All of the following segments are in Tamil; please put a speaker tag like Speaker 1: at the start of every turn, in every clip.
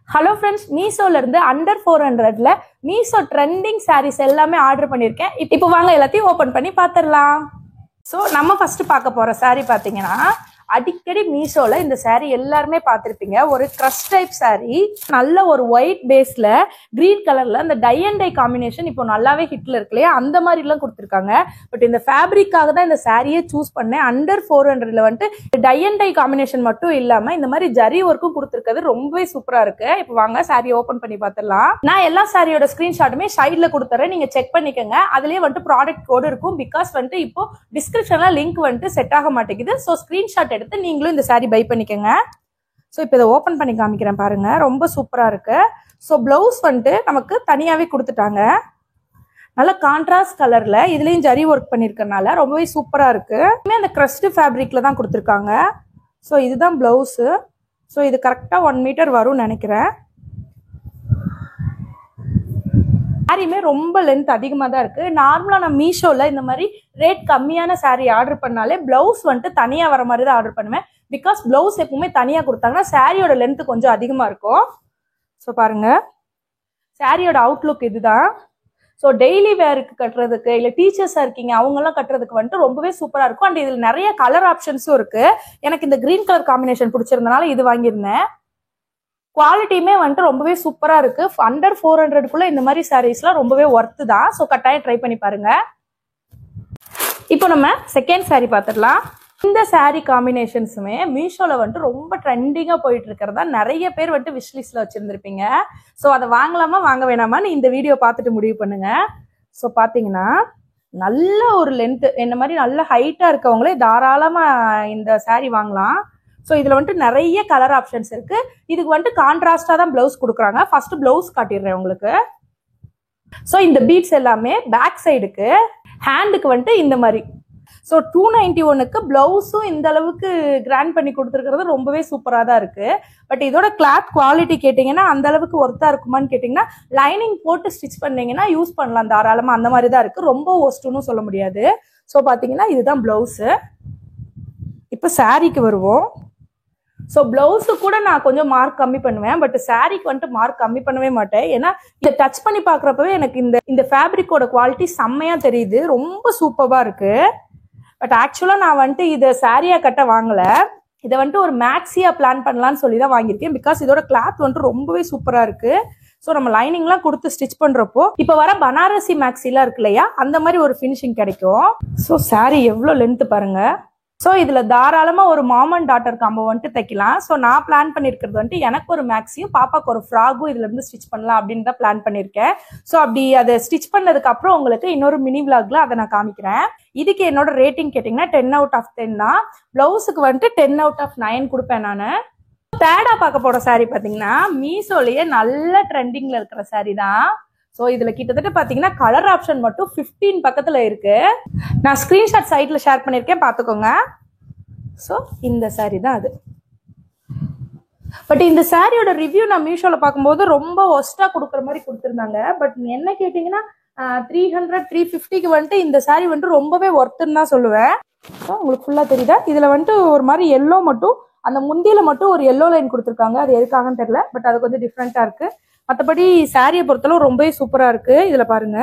Speaker 1: ஹலோ ஃப்ரெண்ட்ஸ், மீஷோல இருந்து அண்டர் 400ல மீஷோ ட்ரெண்டிங் சாரீஸ் எல்லாமே ஆர்டர் பண்ணியிருக்கேன். இப்போ வாங்க எல்லாத்தையும் ஓப்பன் பண்ணி பார்த்துடலாம். ஸோ நம்ம ஃபர்ஸ்ட் பார்க்க போற சாரீ பார்த்தீங்கன்னா, அடிக்கடி மீஷோல இந்த சாரீ எல்லாருமே பார்த்துருப்பீங்க. ஒரு கிரஷ் டைப் சாரீ, நல்ல ஒரு ஒயிட் பேஸ்ல கிரீன் கலர்ல அந்த டை அண்ட் டை காம்பினேஷன் இப்போ நல்லாவே ஹிட்ல இருக்கு இல்லையா, அந்த மாதிரி எல்லாம் கொடுத்துருக்காங்க. பட் இந்த ஃபேப்ரிக்காக தான் இந்த சாரியை சூஸ் பண்ணேன். அண்டர் 400ல வந்துட்டு டை அண்ட் டை காம்பினேஷன் மட்டும் இல்லாம இந்த மாதிரி ஜரி ஒர்க்கும் கொடுத்துருக்கிறது ரொம்பவே சூப்பரா இருக்கு. இப்போ வாங்க சாரியை ஓபன் பண்ணி பார்த்துடலாம். நான் எல்லா சாரியோட ஸ்கிரீன்ஷாட்டுமே சைட்ல கொடுத்துறேன், நீங்க செக் பண்ணிக்கோங்க. அதுலயே வந்துட்டு ப்ராடக்ட் கோடு இருக்கும். பிகாஸ் வந்துட்டு இப்போ டிஸ்கிரிப்ஷன்ல லிங்க் வந்துட்டு செட் ஆக மாட்டேங்குது. ஸோ ஸ்கிரீன்ஷாட் எடுத்து நீங்களும் இந்த சாரி பை பண்ணிக்கோங்க. ஸோ இப்போ இதை ஓப்பன் பண்ணி காமிக்கிறேன் பாருங்க, ரொம்ப சூப்பரா இருக்கு. ஸோ பிளவுஸ் வந்துட்டு நமக்கு தனியாவே கொடுத்துட்டாங்க. நல்ல கான்ட்ராஸ்ட் கலர்ல இதுலயும் ஜரி ஒர்க் பண்ணிருக்கனால ரொம்பவே சூப்பரா இருக்கு. அந்த கிரஸ்ட் ஃபேப்ரிக்ல தான் கொடுத்துருக்காங்க. ஸோ இதுதான் பிளவுஸ். ஸோ இது கரெக்டா 1 மீட்டர் வரும்னு நினைக்கிறேன். சாரியுமே ரொம்ப லென்த் அதிகமாக தான் இருக்கு. நார்மலா நான் மீஷோல இந்த மாதிரி ரேட் கம்மியான சாரி ஆர்டர் பண்ணாலே பிளவுஸ் வந்துட்டு தனியா வர மாதிரி தான் ஆர்டர் பண்ணுவேன். பிகாஸ் பிளவுஸ் எப்பவுமே தனியா கொடுத்தாங்கன்னா சாரியோட லென்த் கொஞ்சம் அதிகமா இருக்கும். ஸோ பாருங்க, சாரியோட அவுட்லுக் இதுதான். ஸோ டெய்லி வேருக்கு கட்டுறதுக்கு இல்லை டீச்சர்ஸா இருக்கீங்க அவங்கெல்லாம் கட்டுறதுக்கு வந்துட்டு ரொம்பவே சூப்பரா இருக்கும். அண்ட் இதுல நிறைய கலர் ஆப்ஷன்ஸும் இருக்கு. எனக்கு இந்த கிரீன் கலர் காம்பினேஷன் பிடிச்சிருந்தனால இது வாங்கியிருந்தேன். குவாலிட்டியுமே வந்துட்டு ரொம்பவே சூப்பரா இருக்கு. அண்டர் 400க்குள்ள இந்த மாதிரி சாரீஸ்லாம் ரொம்பவே ஒர்த்து தான். ஸோ கட்டாயம் ட்ரை பண்ணி பாருங்க. இப்போ நம்ம செகண்ட் சாரி பார்த்துடலாம். இந்த சாரி காம்பினேஷன்ஸுமே மீஷோல வந்துட்டு ரொம்ப ட்ரெண்டிங்கா போயிட்டு இருக்கிறதா நிறைய பேர் வந்துட்டு விஷ்லிஸ்ட்ல வச்சிருந்திருப்பீங்க. ஸோ அதை வாங்கலாமா வாங்க வேணாமான்னு இந்த வீடியோ பார்த்துட்டு முடிவு பண்ணுங்க. ஸோ பார்த்தீங்கன்னா நல்ல ஒரு லென்த், என்ன மாதிரி நல்ல ஹைட்டா இருக்கவங்களே தாராளமா இந்த சாரி வாங்கலாம். ஸோ இதில் வந்துட்டு நிறைய கலர் ஆப்ஷன்ஸ் இருக்கு. இதுக்கு வந்துட்டு கான்ட்ராஸ்டாக தான் பிளவுஸ் கொடுக்குறாங்க. ஃபர்ஸ்ட் பிளவுஸ் காட்டிடுறேன் உங்களுக்கு. ஸோ இந்த பீட்ஸ் எல்லாமே பேக் சைடுக்கு, ஹேண்டுக்கு வந்துட்டு இந்த மாதிரி. ஸோ 291க்கு பிளவுஸும் இந்த அளவுக்கு கிராண்ட் பண்ணி கொடுத்துருக்கிறது ரொம்பவே சூப்பராக தான் இருக்கு. பட் இதோட கிளாத் குவாலிட்டி கேட்டிங்கன்னா அந்த அளவுக்கு ஒர்த்தா இருக்குமான்னு கேட்டிங்கன்னா, லைனிங் போட்டு ஸ்டிச் பண்ணீங்கன்னா யூஸ் பண்ணலாம் தாராளமாக. அந்த மாதிரி தான் இருக்கு, ரொம்ப ஒஸ்ட்டுன்னு சொல்ல முடியாது. ஸோ பார்த்தீங்கன்னா இதுதான் பிளவுஸு. இப்போ சாரிக்கு வருவோம். ஸோ பிளவுஸு கூட நான் கொஞ்சம் மார்க் கம்மி பண்ணுவேன். பட் சாரிக்கு வந்துட்டு மார்க் கம்மி பண்ணவே மாட்டேன். ஏன்னா இதை டச் பண்ணி பார்க்குறப்பவே எனக்கு இந்த ஃபேப்ரிக்கோட குவாலிட்டி செம்மையா தெரியுது, ரொம்ப சூப்பரா இருக்கு. பட் ஆக்சுவலாக நான் வந்துட்டு இதை சாரியா கட்ட வாங்கல, இதை வந்துட்டு ஒரு மேக்ஸியா பிளான் பண்ணலான்னு சொல்லி தான் வாங்கியிருக்கேன். பிகாஸ் இதோட கிளாத் வந்துட்டு ரொம்பவே சூப்பரா இருக்கு. ஸோ நம்ம லைனிங்லாம் கொடுத்து ஸ்டிச் பண்றப்போ இப்போ வர பனாரசி மேக்ஸிலாம் இருக்கு இல்லையா, அந்த மாதிரி ஒரு ஃபினிஷிங் கிடைக்கும். ஸோ சாரி எவ்வளோ லென்த் பாருங்க. ஸோ இதுல தாராளமா ஒரு மாம் அண்ட் டாட்டர் காம்போ வந்துட்டு தைக்கலாம். ஸோ நான் பிளான் பண்ணிருக்கிறது வந்துட்டு எனக்கு ஒரு மேக்ஸியும் பாப்பாக்கு ஒரு ஃப்ராகும் இதுல இருந்து ஸ்டிச் பண்ணலாம் அப்படின்னு தான் பிளான் பண்ணிருக்கேன். ஸோ அப்படி அதை ஸ்டிச் பண்ணதுக்கு அப்புறம் உங்களுக்கு இன்னொரு மினி விளாக்ல அதை நான் காமிக்கிறேன். இதுக்கு என்னோட ரேட்டிங் கேட்டீங்கன்னா 10 out of 10 தான். பிளவுஸுக்கு வந்துட்டு 10 out of 9 கொடுப்பேன் நான். தேர்டா பார்க்க போற சாரி பாத்தீங்கன்னா மீஷோலயே நல்ல ட்ரெண்டிங்ல இருக்கிற சாரி தான். ஸோ இதுல கிட்டத்தட்ட பாத்தீங்கன்னா கலர் ஆப்ஷன் மட்டும் 15 பக்கத்துல இருக்கு. நான் ஸ்கிரீன்ஷாட் சைட்ல ஷேர் பண்ணிருக்கேன், பாத்துக்கோங்க. ஸோ இந்த சாரி தான் அது. பட் இந்த சாரியோட ரிவ்யூ நான் மீஷோல பார்க்கும்போது ரொம்ப ஒஸ்டா கொடுக்குற மாதிரி கொடுத்துருந்தாங்க. பட் என்ன கேட்டீங்கன்னா 300-350க்கு வந்துட்டு இந்த சாரி வந்துட்டு ரொம்பவே ஒர்த்துன்னு தான் சொல்லுவேன். ஸோ உங்களுக்கு ஃபுல்லா தெரியுதா, இதுல வந்துட்டு ஒரு மாதிரி எல்லோ மட்டும், அந்த முந்தியில மட்டும் ஒரு எல்லோ லைன் கொடுத்துருக்காங்க. அது எதுக்காகன்னு தெரியல, பட் அது கொஞ்சம் டிஃப்ரெண்டா இருக்கு. மற்றபடி சாரியை பொறுத்தளவு ரொம்பவே சூப்பரா இருக்கு. இதுல பாருங்க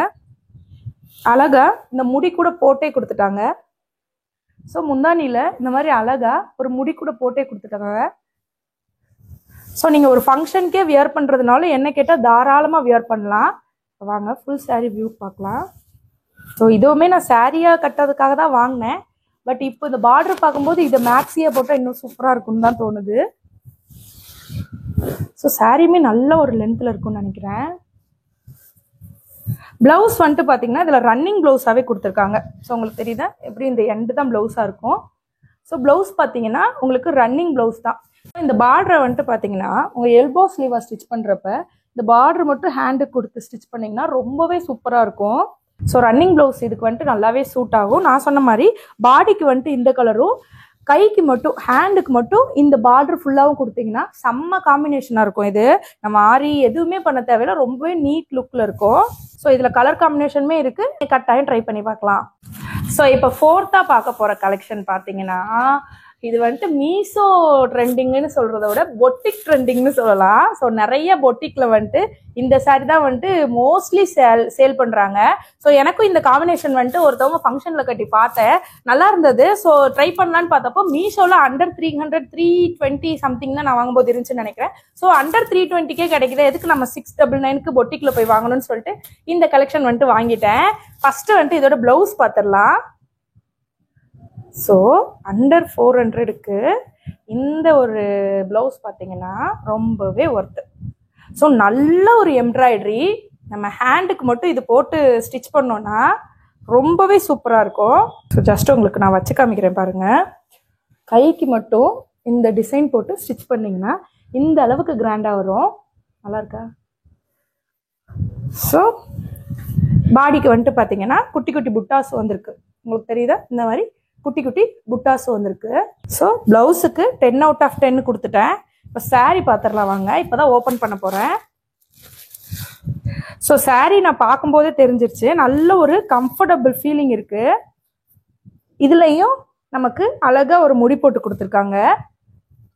Speaker 1: அழகா இந்த முடி கூட போட்டே கொடுத்துட்டாங்க. ஸோ முந்தானியில இந்த மாதிரி அழகா ஒரு முடி கூட போட்டே கொடுத்துட்டாங்க. ஸோ நீங்க ஒரு ஃபங்க்ஷனுக்கே வியர் பண்றதுனால என்ன கேட்டா தாராளமா வியர் பண்ணலாம். வாங்க ஃபுல் சாரி வியூ பார்க்கலாம். ஸோ இதுவுமே நான் சாரியா கட்டுறதுக்காக தான் வாங்கினேன். பட் இப்போ இந்த பார்டர் பார்க்கும்போது இதை மேக்ஸியா போட்டா இன்னும் சூப்பரா இருக்கும்னு தான் தோணுது. ஸோ சாரியுமே நல்ல ஒரு லென்த்ல இருக்கும்னு நினைக்கிறேன். பிளவுஸ் வந்துட்டு பாத்தீங்கன்னா இதுல ரன்னிங் பிளவுஸாவே கொடுத்துருக்காங்க. ஸோ உங்களுக்கு தெரியுதா, எப்படி இந்த எண்டு தான் பிளவுஸா இருக்கும். ஸோ பிளவுஸ் பாத்தீங்கன்னா உங்களுக்கு ரன்னிங் பிளவுஸ் தான். இந்த பார்டரை வந்துட்டு பாத்தீங்கன்னா உங்க எல்போ ஸ்லீவா ஸ்டிச் பண்றப்ப இந்த பார்டர் மட்டும் ஹேண்டுக்கு கொடுத்து ஸ்டிச் பண்ணீங்கன்னா ரொம்பவே சூப்பரா இருக்கும். ஸோ ரன்னிங் பிளவுஸ் இதுக்கு வந்துட்டு நல்லாவே சூட் ஆகும். நான் சொன்ன மாதிரி பாடிக்கு வந்துட்டு இந்த கலரும், கைக்கு மட்டும் ஹேண்டுக்கு மட்டும் இந்த பார்டர் ஃபுல்லாவும் கொடுத்தீங்கன்னா செம்ம காம்பினேஷனா இருக்கும். இது நம்ம ஆரி எதுவுமே பண்ண தேவையில்ல, ரொம்பவே நீட் லுக்ல இருக்கும். ஸோ இதுல கலர் காம்பினேஷனுமே இருக்கு, கட்டாயம் ட்ரை பண்ணி பார்க்கலாம். ஸோ இப்போ 4th பார்க்க போற கலெக்ஷன் பாத்தீங்கன்னா இது வந்துட்டு மீஷோ ட்ரெண்டிங்னு சொல்றத விட பொட்டிக் ட்ரெண்டிங்னு சொல்லலாம். ஸோ நிறைய பொட்டிக்ல வந்துட்டு இந்த சாரி தான் வந்துட்டு மோஸ்ட்லி சேல் பண்றாங்க. ஸோ எனக்கும் இந்த காம்பினேஷன் வந்துட்டு ஒருத்தவங்க ஃபங்க்ஷன்ல கட்டி பார்த்தேன், நல்லா இருந்தது. ஸோ ட்ரை பண்ணலான்னு பார்த்தப்போ மீஷோல அண்டர் 300 320 சம்திங் தான் நான் வாங்கும்போது இருந்துச்சுன்னு நினைக்கிறேன். ஸோ அண்டர் 320கே கிடைக்குது, எதுக்கு நம்ம 699க்கு பொட்டிக்ல போய் வாங்கணும்னு சொல்லிட்டு இந்த கலெக்ஷன் வந்துட்டு வாங்கிட்டேன். ஃபர்ஸ்ட் வந்துட்டு இதோட பிளவுஸ் பார்த்துடலாம். ஸோ அண்டர் 400க்கு இந்த ஒரு பிளவுஸ் பார்த்தீங்கன்னா ரொம்பவே ஒர்த்து. ஸோ நல்ல ஒரு எம்ப்ராய்டரி, நம்ம ஹேண்டுக்கு மட்டும் இது போட்டு ஸ்டிச் பண்ணோன்னா ரொம்பவே சூப்பராக இருக்கும். ஸோ ஜஸ்ட் உங்களுக்கு நான் வச்சு காமிக்கிறேன் பாருங்க. கைக்கு மட்டும் இந்த டிசைன் போட்டு ஸ்டிச் பண்ணிங்கன்னா இந்த அளவுக்கு கிராண்டாக வரும். நல்லா இருக்கா? ஸோ பாடிக்கு வந்துட்டு பார்த்தீங்கன்னா குட்டி குட்டி புட்டாஸ் வந்திருக்கு, உங்களுக்கு தெரியுதா? இந்த மாதிரி குட்டி குட்டி புட்டாஸ் வந்திருக்கு. ஸோ பிளவுஸுக்கு 10 out of 10 கொடுத்துட்டேன். இப்போ சாரீ பார்த்துடலாம் வாங்க. இப்போதான் ஓப்பன் பண்ண போகிறேன். ஸோ சாரீ நான் பார்க்கும்போதே தெரிஞ்சிருச்சு, நல்ல ஒரு கம்ஃபர்டபுள் ஃபீலிங் இருக்கு. இதுலையும் நமக்கு அழகா ஒரு முடி போட்டு கொடுத்துருக்காங்க,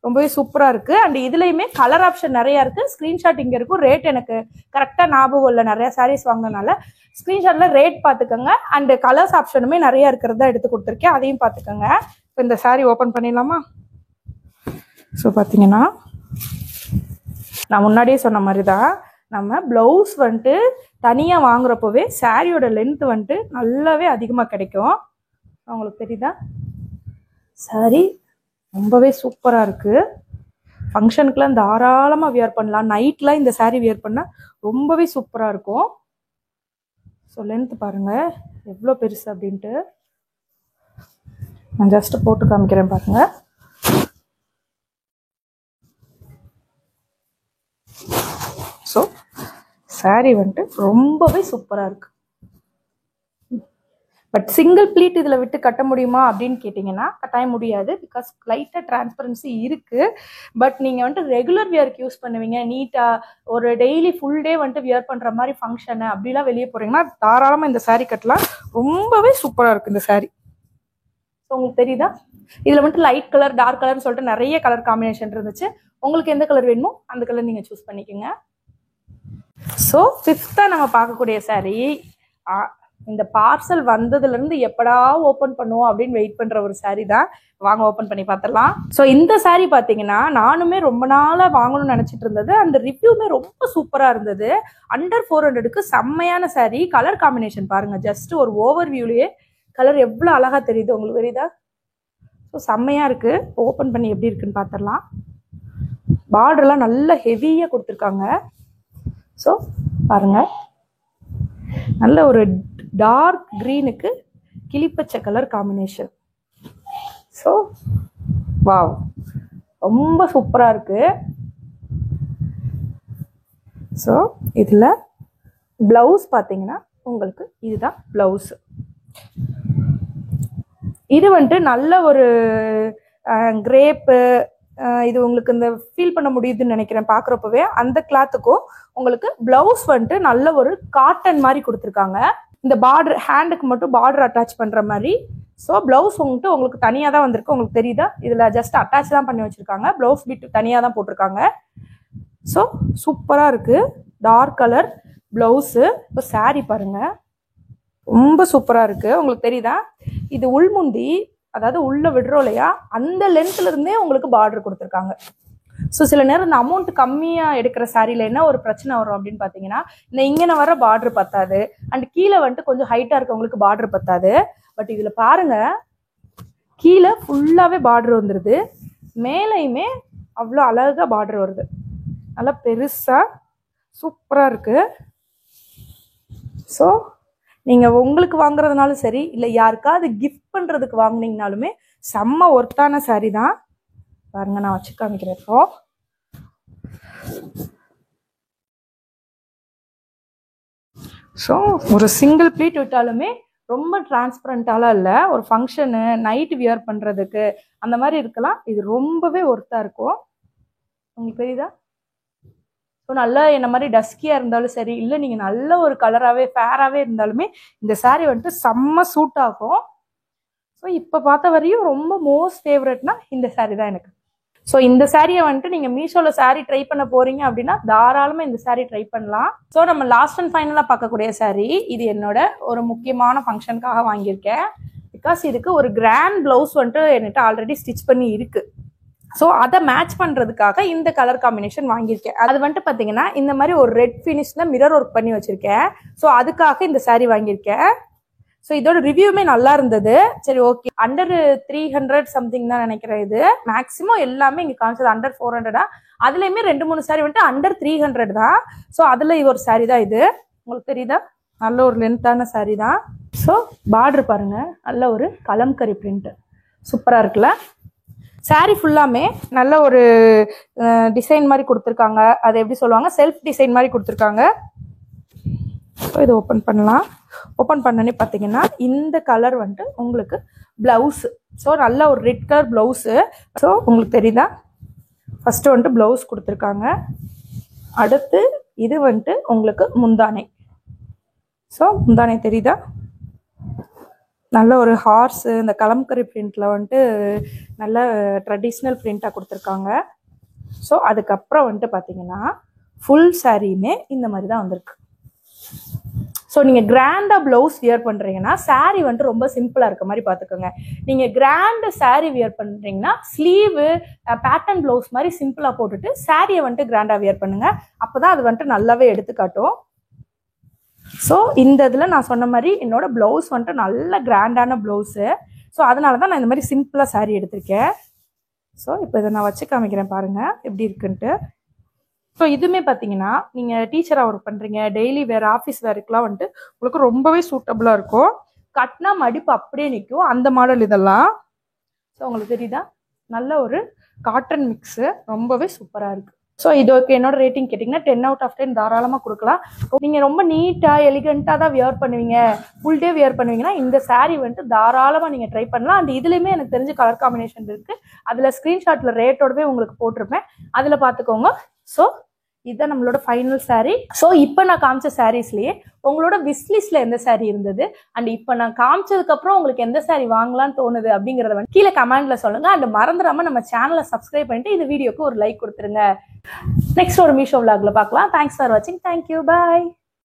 Speaker 1: ரொம்பவே சூப்பராக இருக்குது. அண்ட் இதுலேயுமே கலர் ஆப்ஷன் நிறையா இருக்குது. ஸ்க்ரீன்ஷாட் இங்கே இருக்கும். ரேட் எனக்கு கரெக்டாக ஞாபகம் இல்லை, நிறையா சாரீஸ் வாங்கினால ஸ்க்ரீன்ஷாட்டில் ரேட் பார்த்துக்கோங்க. அண்டு கலர்ஸ் ஆப்ஷனுமே நிறையா இருக்கிறதா எடுத்து கொடுத்துருக்கேன், அதையும் பார்த்துக்கோங்க. இப்போ இந்த சாரீ ஓப்பன் பண்ணிடலாமா? ஸோ பார்த்தீங்கன்னா நான் முன்னாடியே சொன்ன மாதிரி தான், நம்ம ப்ளவுஸ் வந்துட்டு தனியாக வாங்குறப்போவே சாரியோட லென்த் வந்துட்டு நல்லாவே அதிகமாக கிடைக்கும். உங்களுக்கு தெரியுதா? சாரி ரொம்பவே சூப்பராக இருக்குது. ஃபங்க்ஷனுக்குலாம் தாராளமாக வியர் பண்ணலாம். நைட்லாம் இந்த சாரீ வியர் பண்ணால் ரொம்பவே சூப்பராக இருக்கும். ஸோ லென்த் பாருங்கள் எவ்வளோ பெருசு அப்படின்ட்டு. நான் ஜஸ்ட் போட்டு காமிக்கிறேன் பாருங்க. ஸோ சாரீ வந்துட்டு ரொம்பவே சூப்பராக இருக்குது. பட் சிங்கிள் ப்ளீட் இதில் விட்டு கட்ட முடியுமா அப்படின்னு கேட்டிங்கன்னா கட்டாயம் முடியாது. பிகாஸ் லைட்டாக டிரான்ஸ்பரன்சி இருக்குது. பட் நீங்கள் வந்துட்டு ரெகுலர் வியருக்கு யூஸ் பண்ணுவீங்க, நீட்டாக ஒரு டெய்லி ஃபுல் டே வந்துட்டு வியர் பண்ணுற மாதிரி ஃபங்க்ஷனு அப்படிலாம் வெளியே போகிறீங்கன்னா தாராளமாக இந்த சாரீ கட்டலாம். ரொம்பவே சூப்பராக இருக்குது இந்த சாரீ. ஸோ உங்களுக்கு தெரியுதா? இதில் வந்துட்டு லைட் கலர், டார்க் கலர்னு சொல்லிட்டு நிறைய கலர் காம்பினேஷன் இருந்துச்சு. உங்களுக்கு எந்த கலர் வேணுமோ அந்த கலர் நீங்கள் சூஸ் பண்ணிக்கோங்க. ஸோ ஃபிஃப்த்தாக நம்ம பார்க்கக்கூடிய சாரீ, இந்த பார்சல் வந்ததுலேருந்து எப்படா ஓப்பன் பண்ணுவோம் அப்படின்னு வெயிட் பண்ணுற ஒரு சாரீ தான். வாங்க ஓப்பன் பண்ணி பார்த்துடலாம். ஸோ இந்த சாரீ பார்த்தீங்கன்னா நானுமே ரொம்ப நாளாக வாங்கணும்னு நினச்சிட்டு இருந்தது. அந்த ரிவ்யூமே ரொம்ப சூப்பராக இருந்தது. அண்டர் 400க்கு செம்மையான சாரீ. கலர் காம்பினேஷன் பாருங்கள், ஜஸ்ட் ஒரு ஓவர் வியூலேயே கலர் எவ்வளோ அழகாக தெரியுது, உங்களுக்கு தெரியுதா? ஸோ செம்மையாக இருக்குது. ஓப்பன் பண்ணி எப்படி இருக்குன்னு பார்த்துடலாம். பார்டர்லாம் நல்ல ஹெவியாக கொடுத்துருக்காங்க. ஸோ பாருங்கள், நல்ல ஒரு டார்க் க்ரீனுக்கு கிளிப்பச்சை கலர் காம்பினேஷன். ஸோ வாவ், ரொம்ப சூப்பராக இருக்குது. ஸோ இதில் ப்ளவுஸ் பார்த்தீங்கன்னா உங்களுக்கு இதுதான் ப்ளவுஸு. இது வந்துட்டு நல்ல ஒரு கிரேப்பு, இது உங்களுக்கு இந்த ஃபீல் பண்ண முடியுதுன்னு நினைக்கிறேன் பார்க்குறப்பவே. அந்த கிளாத்துக்கும் உங்களுக்கு ப்ளவுஸ் வந்துட்டு நல்ல ஒரு காட்டன் மாதிரி கொடுத்துருக்காங்க. இந்த பார்டர் ஹேண்டுக்கு மட்டும் பார்டர் அட்டாச் பண்ணுற மாதிரி. ஸோ ப்ளவுஸ் வந்துட்டு உங்களுக்கு தனியாக தான் வந்திருக்கு, உங்களுக்கு தெரியுதா? இதில் ஜஸ்ட் அட்டாச் தான் பண்ணி வச்சுருக்காங்க, ப்ளவுஸ் பிட் தனியாக தான் போட்டிருக்காங்க. ஸோ சூப்பராக இருக்குது, டார்க் கலர் ப்ளவுஸு. இப்போ சாரீ பாருங்கள், ரொம்ப சூப்பராக இருக்குது, உங்களுக்கு தெரியுதா? இது உள்முந்தி, அதாவது உள்ளே விடுறோம் இல்லையா, அந்த லென்த்லேருந்தே உங்களுக்கு பார்டர் கொடுத்துருக்காங்க. ஸோ சில நேரம் இந்த அமௌண்ட் கம்மியாக எடுக்கிற சாரியில் என்ன ஒரு பிரச்சனை வரும் அப்படின்னு பார்த்தீங்கன்னா, இந்த இங்கே வர பார்டர் பத்தாது, அண்ட் கீழே வந்துட்டு கொஞ்சம் ஹைட்டாக இருக்கவங்களுக்கு பார்டர் பத்தாது. பட் இதில் பாருங்கள், கீழே ஃபுல்லாகவே பார்டர் வந்துடுது, மேலேயுமே அவ்வளோ அழகாக பார்டர் வருது, நல்லா பெருசாக சூப்பராக இருக்குது. ஸோ நீங்கள் உங்களுக்கு வாங்குறதுனாலும் சரி, இல்லை யாருக்காவது கிஃப்ட் பண்ணுறதுக்கு வாங்கினீங்கனாலுமே செம்ம ஒர்த்தான சாரீ தான். பாருங்க, நான் வச்சு காமிக்கிறேன். இப்போ ஸோ ஒரு சிங்கிள் ப்ளீட் விட்டாலுமே ரொம்ப டிரான்ஸ்பரண்டாலாம் இல்லை, ஒரு ஃபங்க்ஷனு நைட்டு வியர் பண்ணுறதுக்கு அந்த மாதிரி இருக்கலாம். இது ரொம்பவே ஒர்த்தாக இருக்கும், உங்களுக்கு தெரியுதா? ஸோ நல்லா என்ன மாதிரி டஸ்கியாக இருந்தாலும் சரி, இல்லை நீங்கள் நல்ல ஒரு கலராகவே ஃபேராகவே இருந்தாலுமே இந்த சாரீ வந்துட்டு செம்ம சூட் ஆகும். ஸோ ஸோ இப்போ பார்த்த வரையும் ரொம்ப மோஸ்ட் ஃபேவரட்னா இந்த சாரீ தான் எனக்கு. ஸோ இந்த சாரியை வந்துட்டு நீங்கள் மீஷோவில் சாரீ ட்ரை பண்ண போறீங்க அப்படின்னா தாராளமாக இந்த சாரீ ட்ரை பண்ணலாம். ஸோ நம்ம லாஸ்ட் அண்ட் ஃபைனலாக பார்க்கக்கூடிய சாரீ, இது என்னோட ஒரு முக்கியமான ஃபங்க்ஷனுக்காக வாங்கியிருக்கேன். பிகாஸ் இதுக்கு ஒரு கிராண்ட் ப்ளவுஸ் வந்துட்டு என்கிட்ட ஆல்ரெடி ஸ்டிச் பண்ணி இருக்கு. ஸோ அதை மேட்ச் பண்ணுறதுக்காக இந்த கலர் காம்பினேஷன் வாங்கியிருக்கேன். அது வந்துட்டு பார்த்தீங்கன்னா இந்த மாதிரி ஒரு ரெட் ஃபினிஷில் மிரர் ஒர்க் பண்ணி வச்சிருக்கேன். ஸோ அதுக்காக இந்த சாரீ வாங்கியிருக்கேன். ஸோ இதோட ரிவ்யூமே நல்லா இருந்தது. சரி ஓகே, அண்டர் 300 சம்திங் தான் நினைக்கிறேன். இது மேக்ஸிமம் எல்லாமே இங்கே காமிச்சது அண்டர் 400. அதுலேயுமே 2-3 சாரீ வந்துட்டு அண்டர் 300 தான். ஸோ அதில் இது ஒரு சாரீ தான். இது உங்களுக்கு தெரியுதா, நல்ல ஒரு லென்த்தான சாரீ தான். ஸோ பார்டர் பாருங்க, நல்ல ஒரு கலம்கரி பிரிண்ட், சூப்பராக இருக்குல்ல. சாரீ ஃபுல்லாமே நல்ல ஒரு டிசைன் மாதிரி கொடுத்துருக்காங்க. அது எப்படி சொல்லுவாங்க, செல்ஃப் டிசைன் மாதிரி கொடுத்துருக்காங்க. ஸோ இதை ஓப்பன் பண்ணலாம். ஓப்பன் பண்ணனே பார்த்தீங்கன்னா இந்த கலர் வந்துட்டு உங்களுக்கு ப்ளவுஸு. ஸோ நல்ல ஒரு ரெட் கலர் ப்ளவுஸு. ஸோ உங்களுக்கு தெரியுதா, ஃபஸ்ட்டு வந்துட்டு ப்ளவுஸ் கொடுத்துருக்காங்க. அடுத்து இது வந்துட்டு உங்களுக்கு முந்தானை. ஸோ முந்தானை தெரியுதா, நல்ல ஒரு ஹார்ஸு, இந்த கலம்கரி பிரிண்டில் வந்துட்டு நல்ல ட்ரெடிஷ்னல் பிரிண்ட்டாக கொடுத்துருக்காங்க. ஸோ அதுக்கப்புறம் வந்துட்டு பார்த்தீங்கன்னா ஃபுல் சாரியுமே இந்த மாதிரி தான் வந்திருக்கு. ஸோ நீங்கள் கிராண்டாக ப்ளவுஸ் வியர் பண்ணுறீங்கன்னா சாரீ வந்துட்டு ரொம்ப சிம்பிளாக இருக்க மாதிரி பார்த்துக்கோங்க. நீங்கள் கிராண்டு சாரீ வியர் பண்ணுறீங்கன்னா ஸ்லீவு பேட்டர்ன் ப்ளவுஸ் மாதிரி சிம்பிளாக போட்டுட்டு சாரியை வந்துட்டு கிராண்டாக வியர் பண்ணுங்கள். அப்போ தான் அது வந்துட்டு நல்லாவே எடுத்துக்காட்டும். ஸோ இந்த இதில் நான் சொன்ன மாதிரி என்னோட ப்ளவுஸ் வந்துட்டு நல்ல கிராண்டான ப்ளவுஸு. ஸோ அதனால தான் நான் இந்த மாதிரி சிம்பிளாக சாரீ எடுத்திருக்கேன். ஸோ இப்போ இதை நான் வச்சு காமிக்கிறேன் பாருங்கள் எப்படி இருக்குன்ட்டு. ஸோ இதுவுமே பார்த்தீங்கன்னா நீங்கள் டீச்சராக ஒர்க் பண்ணுறீங்க, டெய்லி வேறு ஆஃபீஸ் வேறுக்கெலாம் வந்துட்டு உங்களுக்கு ரொம்பவே சூட்டபுளாக இருக்கும். கட்டினா மடிப்பு அப்படியே நிற்கும், அந்த மாடல் இதெல்லாம். ஸோ உங்களுக்கு தெரியுதா, நல்ல ஒரு காட்டன் மிக்ஸு, ரொம்பவே சூப்பராக இருக்குது. ஸோ இதுக்கு என்னோட ரேட்டிங் கேட்டிங்கன்னா 10 out of 10 தாராளமாக கொடுக்கலாம். நீங்கள் ரொம்ப நீட்டாக எலிகண்ட்டாக தான் வியர் பண்ணுவீங்க, ஃபுல் டே வியர் பண்ணுவீங்கன்னா இந்த சாரீ வந்துட்டு தாராளமாக நீங்கள் ட்ரை பண்ணலாம். அண்ட் இதுலேயுமே எனக்கு தெரிஞ்ச கலர் காம்பினேஷன் இருக்குது. அதில் ஸ்க்ரீன்ஷாட்டில் ரேட்டோடவே உங்களுக்கு போட்டிருப்பேன், அதில் பார்த்துக்கோங்க. ஸோ இதுதான் நம்மளோட ஃபைனல் சாரீ. ஸோ இப்போ நான் காமிச்ச சாரீஸ்லேயே உங்களோட விஷ்லிஸ்ட்ல எந்த சாரீ இருந்தது, அண்ட் இப்போ நான் காமிச்சதுக்கப்புறம் உங்களுக்கு எந்த சாரீ வாங்கலாம்னு தோணுது அப்படிங்கிறத வந்து கீழே கமெண்ட்ல சொல்லுங்க. அண்ட் மறந்துடாம நம்ம சேனலை சப்ஸ்கிரைப் பண்ணிட்டு இந்த வீடியோக்கு ஒரு லைக் கொடுத்துருங்க. நெக்ஸ்ட் ஒரு மீஷோ விளாக்ல பார்க்கலாம். தேங்க்ஸ் ஃபார் வாட்சிங். தேங்க்யூ, பாய்.